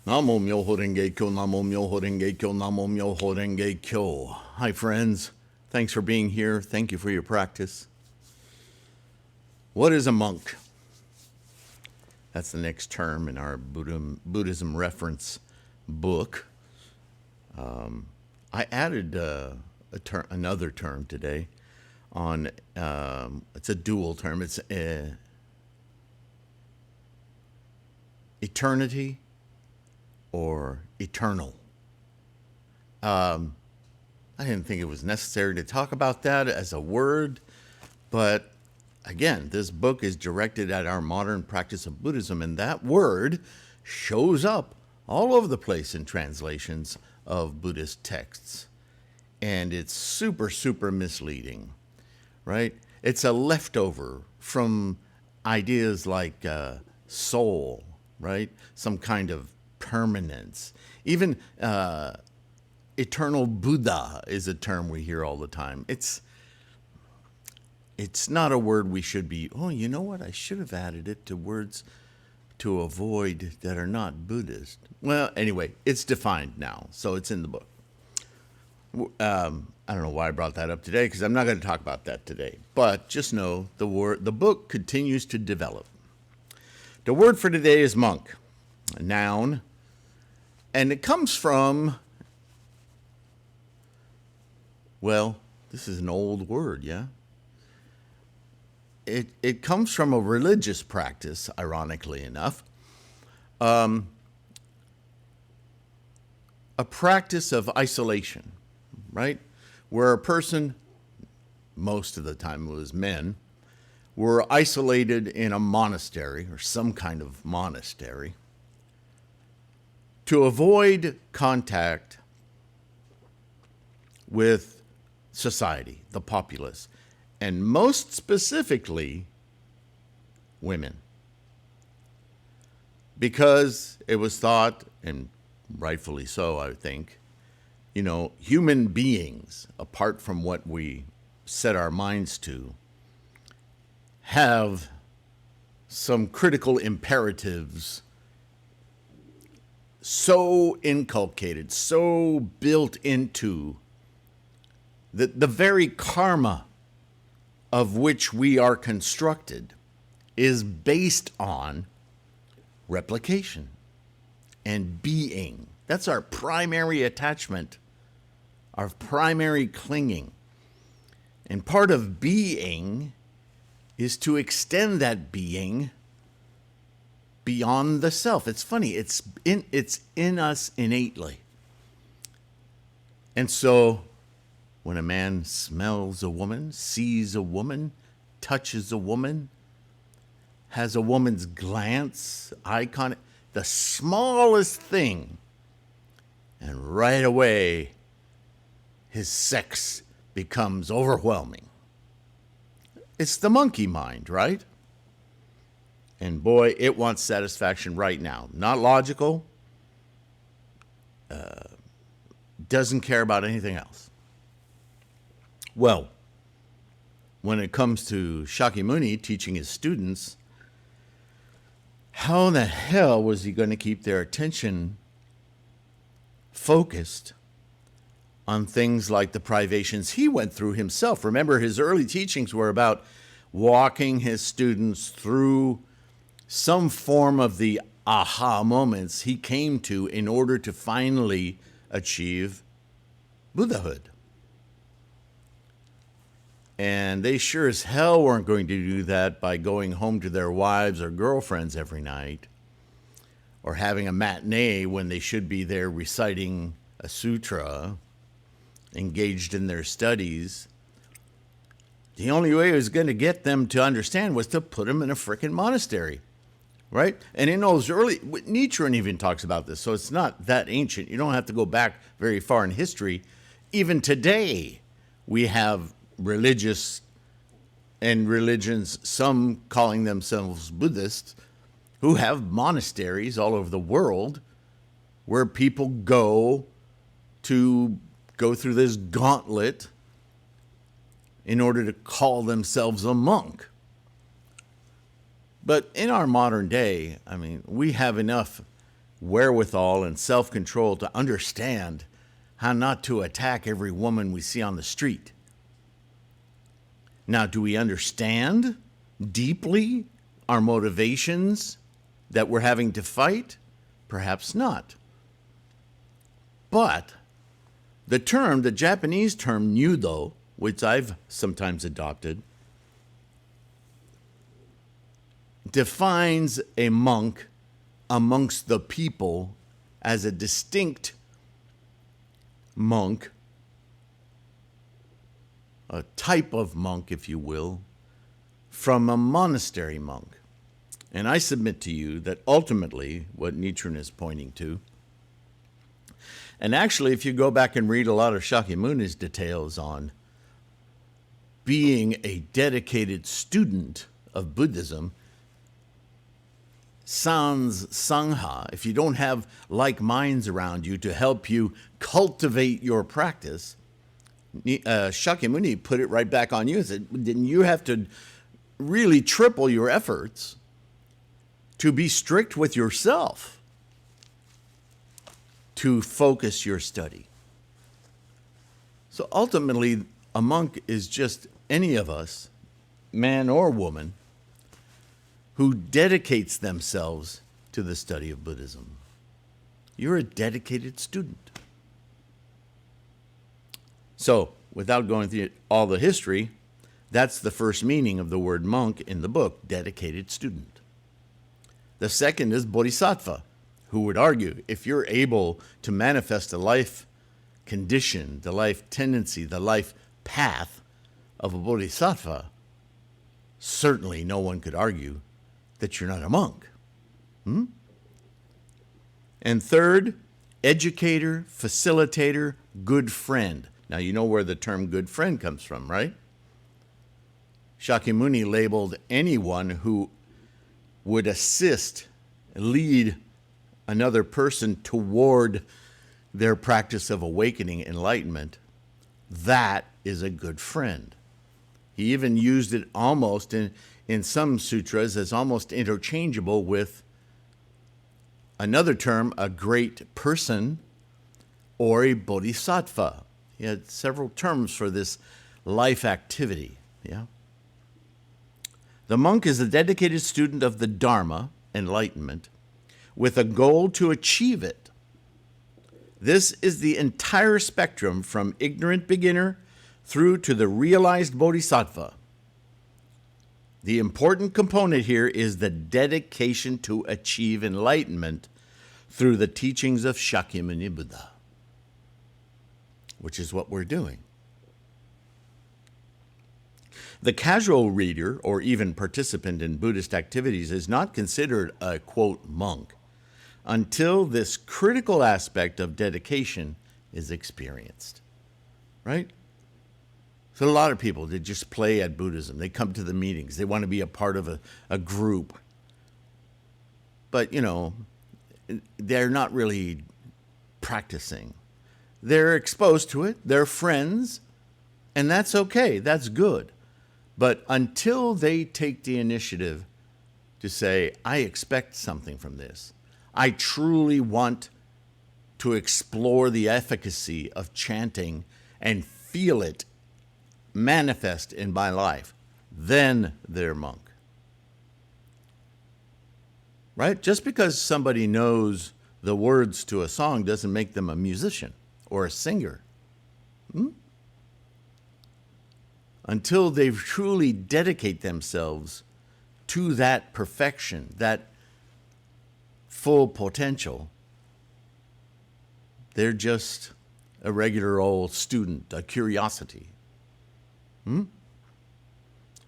Namo Myoho Renge Kyo, Namo Myoho Renge Kyo, Namo Myoho Renge Kyo. Hi, friends. Thanks for being here. Thank you for your practice. What is a monk? That's the next term in our Buddhism reference book. I added another term today on, it's a dual term. It's eternity or eternal. I didn't think it was necessary to talk about that as a word, but again, this book is directed at our modern practice of Buddhism, and that word shows up all over the place in translations of Buddhist texts. And it's super, super misleading, right? It's a leftover from ideas like soul, right? Some kind of permanence. Even eternal Buddha is a term we hear all the time. It's not a word we should be, oh, you know what? I should have added it to words to avoid that are not Buddhist. Well, anyway, it's defined now, so it's in the book. I don't know why I brought that up today, because I'm not going to talk about that today. But just know the book continues to develop. The word for today is monk, a noun, and it comes from, well, this is an old word, yeah? It comes from a religious practice, ironically enough, a practice of isolation, right? Where a person, most of the time it was men, were isolated in a monastery or some kind of monastery to avoid contact with society, the populace, and most specifically, women. Because it was thought, and rightfully so, I think, human beings, apart from what we set our minds to, have some critical imperatives so inculcated, so built into the very karma of which we are constructed is based on replication and being. That's our primary attachment, our primary clinging. And part of being is to extend that being beyond the self. It's funny, it's in us innately. And so when a man smells a woman, sees a woman, touches a woman, has a woman's glance, eye contact, the smallest thing, and right away his sex becomes overwhelming. It's the monkey mind, right? And boy, it wants satisfaction right now. Not logical, doesn't care about anything else. Well, when it comes to Shakyamuni teaching his students, how in the hell was he going to keep their attention focused on things like the privations he went through himself? Remember, his early teachings were about walking his students through some form of the aha moments he came to in order to finally achieve Buddhahood. And they sure as hell weren't going to do that by going home to their wives or girlfriends every night, or having a matinee when they should be there reciting a sutra, engaged in their studies. The only way it was going to get them to understand was to put them in a frickin' monastery, right? And in those early, Nichiren even talks about this, so it's not that ancient. You don't have to go back very far in history. Even today, we have religious and religions, some calling themselves Buddhists, who have monasteries all over the world where people go to go through this gauntlet in order to call themselves a monk. But in our modern day, I mean, we have enough wherewithal and self-control to understand how not to attack every woman we see on the street. Now, do we understand deeply our motivations that we're having to fight? Perhaps not. But the Japanese term nyudo, which I've sometimes adopted, defines a monk amongst the people as a distinct monk, a type of monk, if you will, from a monastery monk. And I submit to you that ultimately what Nichiren is pointing to, and actually if you go back and read a lot of Shakyamuni's details on being a dedicated student of Buddhism, sans sangha, if you don't have like minds around you to help you cultivate your practice, Shakyamuni put it right back on you and said, then you have to really triple your efforts to be strict with yourself, to focus your study. So ultimately, a monk is just any of us, man or woman, who dedicates themselves to the study of Buddhism. You're a dedicated student. So, without going through all the history, that's the first meaning of the word monk in the book, dedicated student. The second is bodhisattva, who would argue if you're able to manifest the life condition, the life tendency, the life path of a bodhisattva, certainly no one could argue that you're not a monk. And third, educator, facilitator, good friend. Now, you know where the term good friend comes from, right? Shakyamuni labeled anyone who would assist, lead another person toward their practice of awakening, enlightenment. That is a good friend. He even used it almost in some sutras as almost interchangeable with another term, a great person or a bodhisattva. He had several terms for this life activity. Yeah. The monk is a dedicated student of the Dharma, enlightenment, with a goal to achieve it. This is the entire spectrum from ignorant beginner through to the realized bodhisattva. The important component here is the dedication to achieve enlightenment through the teachings of Shakyamuni Buddha, which is what we're doing. The casual reader or even participant in Buddhist activities is not considered a, quote, monk until this critical aspect of dedication is experienced, right? So a lot of people, they just play at Buddhism. They come to the meetings. They want to be a part of a group. But, you know, they're not really practicing. They're exposed to it. They're friends. And that's okay. That's good. But until they take the initiative to say, I expect something from this, I truly want to explore the efficacy of chanting and feel it manifest in my life, then they're monk. Right? Just because somebody knows the words to a song doesn't make them a musician or a singer. Until they truly dedicate themselves to that perfection, that full potential, they're just a regular old student, a curiosity.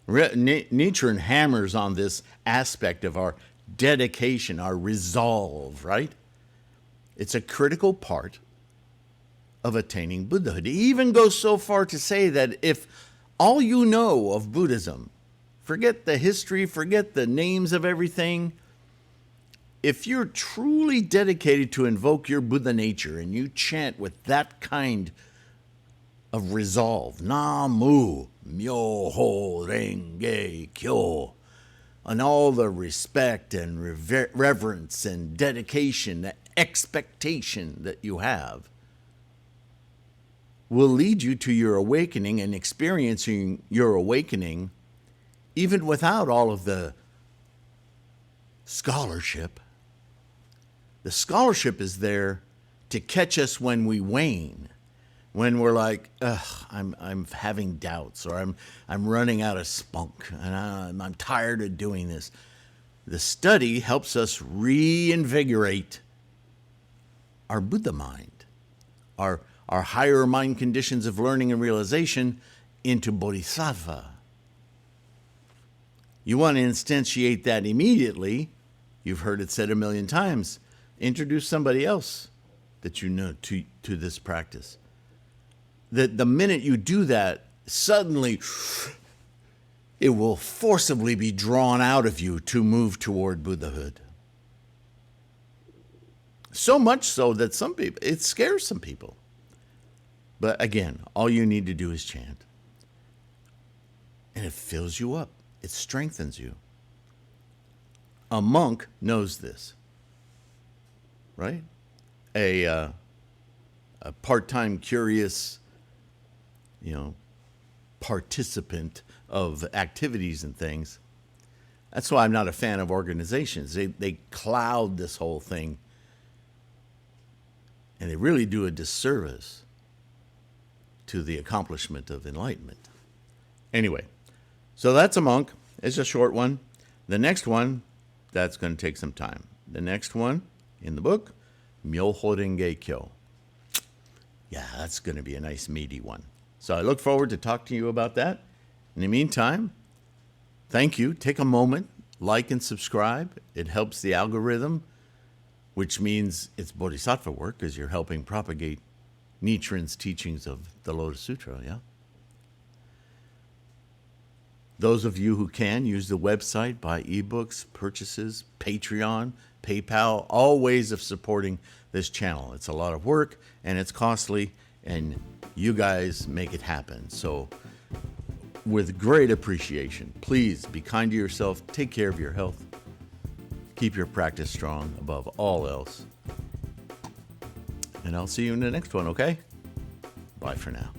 Nichiren hammers on this aspect of our dedication, our resolve, right? It's a critical part of attaining Buddhahood. He even goes so far to say that if all you know of Buddhism, forget the history, forget the names of everything, if you're truly dedicated to invoke your Buddha nature and you chant with that kind of resolve, Namu Myoho Renge Kyo, and all the respect and reverence and dedication expectation that you have will lead you to your awakening and experiencing your awakening even without all of the scholarship. The scholarship is there to catch us when we wane, when we're like, I'm having doubts, or I'm running out of spunk, and I'm tired of doing this. The study helps us reinvigorate our Buddha mind, our higher mind conditions of learning and realization into bodhisattva. You want to instantiate that immediately. You've heard it said a million times. Introduce somebody else that you know to this practice. That the minute you do that, suddenly it will forcibly be drawn out of you to move toward Buddhahood. So much so that some people, it scares some people. But again, all you need to do is chant. And it fills you up. It strengthens you. A monk knows this, right? A part-time curious, participant of activities and things. That's why I'm not a fan of organizations. They cloud this whole thing, and they really do a disservice to the accomplishment of enlightenment. Anyway, so that's a monk. It's a short one. The next one, that's going to take some time. The next one in the book, Myoho Renge Kyo. Yeah, that's going to be a nice meaty one. So I look forward to talking to you about that. In the meantime, thank you. Take a moment, like and subscribe. It helps the algorithm, which means it's bodhisattva work because you're helping propagate Nichiren's teachings of the Lotus Sutra, yeah? Those of you who can, use the website, buy ebooks, purchases, Patreon, PayPal, all ways of supporting this channel. It's a lot of work, and it's costly, and you guys make it happen. So with great appreciation, please be kind to yourself, take care of your health, keep your practice strong above all else. And I'll see you in the next one, okay? Bye for now.